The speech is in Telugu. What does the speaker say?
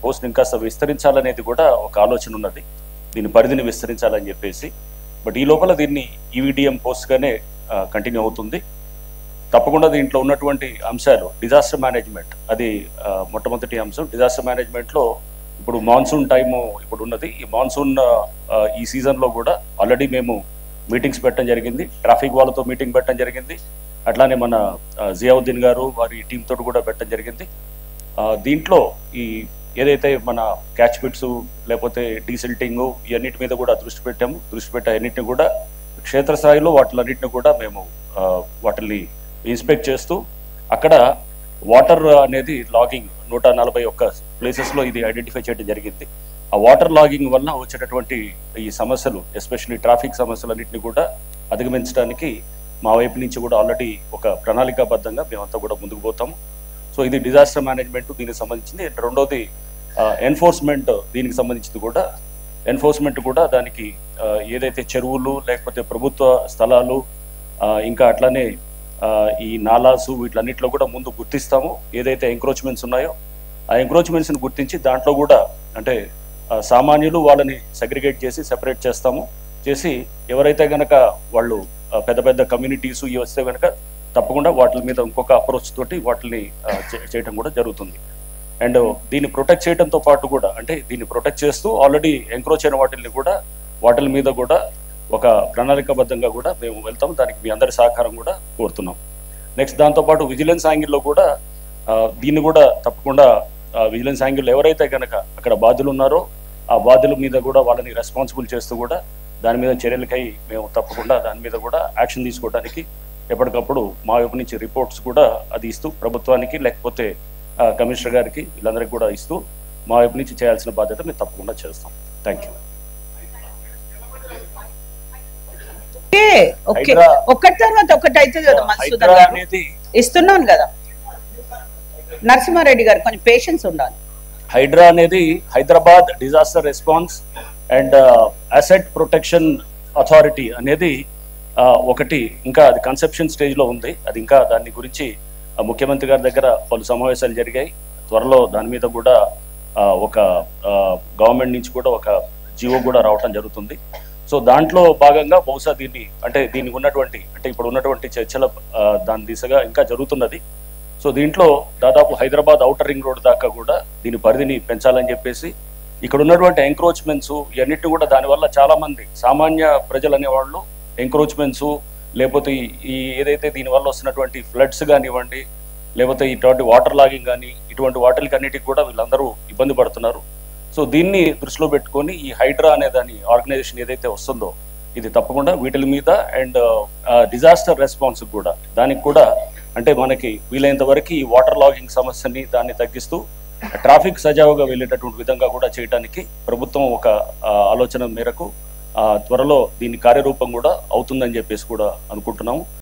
పోస్ట్ని ఇంకాస్త విస్తరించాలనేది కూడా ఒక ఆలోచన ఉన్నది. దీని పరిధిని విస్తరించాలని చెప్పేసి. బట్ ఈ లోపల దీన్ని ఈవీడిఎం పోస్ట్గానే కంటిన్యూ అవుతుంది. తప్పకుండా దీంట్లో ఉన్నటువంటి అంశాలు డిజాస్టర్ మేనేజ్మెంట్, అది మొట్టమొదటి అంశం. డిజాస్టర్ మేనేజ్మెంట్లో ఇప్పుడు మాన్సూన్ టైము ఇప్పుడు ఉన్నది. ఈ మాన్సూన్ ఈ సీజన్లో కూడా ఆల్రెడీ మేము మీటింగ్స్ పెట్టడం జరిగింది. ట్రాఫిక్ వాళ్ళతో మీటింగ్ పెట్టడం జరిగింది. అట్లానే మన జియావుద్దీన్ గారు వారి టీంతో కూడా పెట్టడం జరిగింది. దీంట్లో ఈ ఏదైతే మన క్యాచ్ పిట్స్ లేకపోతే డీసిల్టింగ్ ఇవన్నిటి మీద కూడా దృష్టి పెట్టి అన్నింటిని కూడా క్షేత్రస్థాయిలో వాటిలన్నింటిని కూడా మేము వాటిని ఇన్స్పెక్ట్ చేస్తూ అక్కడ వాటర్ అనేది లాగింగ్ 141 ప్లేసెస్లో ఇది ఐడెంటిఫై చేయడం జరిగింది. ఆ వాటర్ లాగింగ్ వల్ల వచ్చేటటువంటి ఈ సమస్యలు, ఎస్పెషల్లీ ట్రాఫిక్ సమస్యలన్నింటినీ కూడా అధిగమించడానికి మా వైపు నుంచి కూడా ఆల్రెడీ ఒక ప్రణాళికాబద్ధంగా మేమంతా కూడా ముందుకు పోతాము. సో ఇది డిజాస్టర్ మేనేజ్మెంట్ దీనికి సంబంధించింది. రెండోది ఎన్ఫోర్స్మెంట్, దీనికి సంబంధించింది కూడా ఎన్ఫోర్స్మెంట్ కూడా దానికి ఏదైతే చెరువులు లేకపోతే ప్రభుత్వ స్థలాలు ఇంకా అట్లానే ఈ నాలాసు వీటిలన్నింటిలో కూడా ముందు గుర్తిస్తాము. ఏదైతే ఎంక్రోచ్మెంట్స్ ఉన్నాయో ఆ ఎంక్రోచ్మెంట్స్ని గుర్తించి దాంట్లో కూడా అంటే సామాన్యులు వాళ్ళని సెగ్రిగేట్ చేసి సెపరేట్ చేసి ఎవరైతే కనుక వాళ్ళు పెద్ద పెద్ద కమ్యూనిటీస్ ఇవి వస్తే కనుక తప్పకుండా వాటి మీద ఇంకొక అప్రోచ్ తోటి వాటిని చేయడం కూడా జరుగుతుంది. అండ్ దీన్ని ప్రొటెక్ట్ చేయడంతో పాటు కూడా అంటే దీన్ని ప్రొటెక్ట్ చేస్తూ ఆల్రెడీ ఎంక్రోచ్ అయిన వాటిని కూడా వాటి మీద కూడా ఒక ప్రణాళికాబద్ధంగా కూడా మేము వెళ్తాం. దానికి మీ అందరి సహకారం కూడా కోరుతున్నాం. నెక్స్ట్ దాంతోపాటు విజిలెన్స్ యాంగిల్లో కూడా దీన్ని కూడా తప్పకుండా విజిలెన్స్ యాంగిల్లో ఎవరైతే కనుక అక్కడ బాధ్యులు ఉన్నారో ఆ బాధ్యుల మీద కూడా వాళ్ళని రెస్పాన్సిబుల్ చేస్తూ కూడా దాని మీద చర్యలకై మేము తప్పకుండా దాని మీద కూడా యాక్షన్ తీసుకోవడానికి ఎప్పటికప్పుడు మా వైపు నుంచి రిపోర్ట్స్ కూడా అది ఇస్తూ ప్రభుత్వానికి లేకపోతే కమిషనర్ గారికి వీళ్ళందరికీ కూడా ఇస్తూ మా వైపు నుంచి చేయాల్సిన బాధ్యత మేము తప్పకుండా చేస్తాం. Thank you. ఒకటి తర్వాత ఒకటి అయితే కదా మధుసూదన్ గారు ఇస్తున్నాను కదా. నరసింహారెడ్డి గారు కొంచెం పేషెన్స్ ఉండాలి. హైడ్రా అనేది Hyderabad disaster response and asset protection authority అనేది ఒకటి ఇంకా అది కన్సెప్షన్ స్టేజ్లో ఉంది. అది ఇంకా దాని గురించి ముఖ్యమంత్రి గారి దగ్గర పలు సమావేశాలు జరిగాయి. త్వరలో దాని మీద కూడా ఒక గవర్నమెంట్ నుంచి కూడా ఒక జీవో కూడా రావటం జరుగుతుంది. సో దాంట్లో భాగంగా బహుశా దీనికి ఉన్నటువంటి అంటే ఇప్పుడు ఉన్నటువంటి చర్చల దాని దిశగా ఇంకా జరుగుతున్నది. సో దీంట్లో దాదాపు హైదరాబాద్ ఔటర్ రింగ్ రోడ్ దాకా కూడా దీని పరిధిని పెంచాలని చెప్పేసి ఇక్కడ ఉన్నటువంటి ఎంక్రోచ్మెంట్స్ ఇవన్నిటిని కూడా దానివల్ల చాలా మంది సామాన్య ప్రజలు అనేవాళ్ళు ఎంక్రోచ్మెంట్స్ లేకపోతే ఈ ఏదైతే దీనివల్ల వస్తున్నటువంటి ఫ్లడ్స్ కానివ్వండి లేకపోతే ఇటువంటి వాటర్ లాగింగ్ కానీ ఇటువంటి వాటికి అన్నిటికి కూడా వీళ్ళందరూ ఇబ్బంది పడుతున్నారు. సో దీన్ని దృష్టిలో పెట్టుకొని ఈ హైడ్రా అనే దాని ఆర్గనైజేషన్ ఏదైతే వస్తుందో ఇది తప్పకుండా వీటి మీద అండ్ డిజాస్టర్ రెస్పాన్స్ కూడా దానికి కూడా అంటే మనకి వీలైనంత వరకు ఈ వాటర్ లాగింగ్ సమస్యని దాన్ని తగ్గిస్తూ ట్రాఫిక్ సజావుగా వెళ్ళేటటువంటి విధంగా కూడా చేయడానికి ప్రభుత్వం ఒక ఆలోచన మేరకు త్వరలో దీని కార్యరూపం కూడా అవుతుందని చెప్పేసి కూడా అనుకుంటున్నాము.